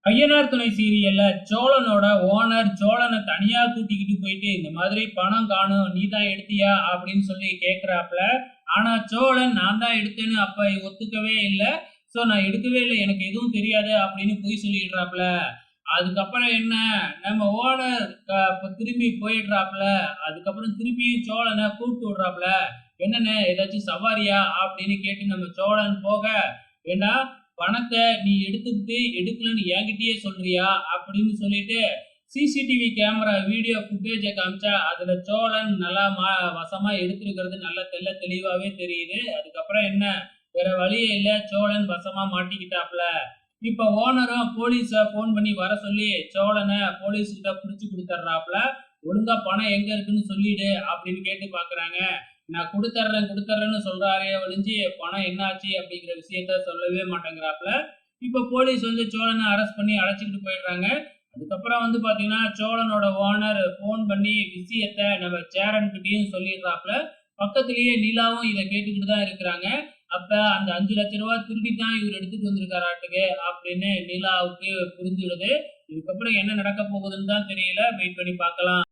ஐயனார் துணை சீரியல்ல சோழனோட ஓனர் சோழனை தனியா கூட்டிக்கிட்டு போயிட்டு இந்த மாதிரி பணம் காணும் நீ தான் எடுத்தியா அப்படின்னு சொல்லி கேக்குறாப்ல. ஆனா சோழன் நான் தான் எடுத்தேன்னு அப்ப ஒத்துக்கவே இல்லை. சோ நான் எடுக்கவே இல்லை, எனக்கு எதுவும் தெரியாது அப்படின்னு பொய் சொல்லிடுறாப்ல. அதுக்கப்புறம் என்ன, நம்ம ஓனர் திரும்பி போயிடுறாப்ல. அதுக்கப்புறம் திரும்பியும் சோழனை கூப்பிட்டு விடுறாப்ல. என்னன்னு ஏதாச்சும் சவாரியா அப்படின்னு கேட்டு நம்ம சோழன் போக, ஏண்டா பணத்தை நீ எடுத்துக்கிட்டு எடுக்கலன்னு என்கிட்டயே சொல்றியா அப்படின்னு சொல்லிட்டு சிசிடிவி கேமரா வீடியோ ஃபுட்டேஜை காமிச்சா அதுல சோழன் நல்லா வசமா எடுத்திருக்கிறது நல்ல தெளிவாவே தெரியுது. அதுக்கப்புறம் என்ன, வேற வழியே இல்ல, சோழன் வசமா மாட்டிக்கிட்டாப்ல. இப்ப ஓனரும் போலீஸ போன் பண்ணி வர சொல்லி சோழனை போலீஸ் கிட்ட புடிச்சு கொடுத்துட்றாப்ல. ஒழுங்கா பணம் எங்க இருக்குன்னு சொல்லிடு அப்படின்னு கேட்டு பாக்குறாங்க. நான் கொடுத்துட்றேன்னு சொல்றாரே ஒழிஞ்சு பணம் என்னாச்சு அப்படிங்கிற விஷயத்த சொல்லவே மாட்டேங்கிறாப்ல. இப்ப போலீஸ் வந்து சோழனை அரெஸ்ட் பண்ணி அழைச்சிக்கிட்டு போயிடுறாங்க. அதுக்கப்புறம் வந்து பாத்தீங்கன்னா சோழனோட ஓனர் போன் பண்ணி விஷயத்த நம்ம சேரன் கிட்டயும் சொல்லிடுறாப்ல. பக்கத்திலேயே நிலாவும் இதை கேட்டுக்கிட்டு தான் இருக்கிறாங்க. அப்ப அந்த 5 லட்சம் ரூபாய் திருடித்தான் இவர் எடுத்துட்டு வந்திருக்காராட்டுக்கு அப்படின்னு நிலாவுக்கு புரிஞ்சிடுது. இதுக்கப்புறம் என்ன நடக்க போகுதுன்னு தான் தெரியல. வெயிட் பண்ணி பார்க்கலாம்.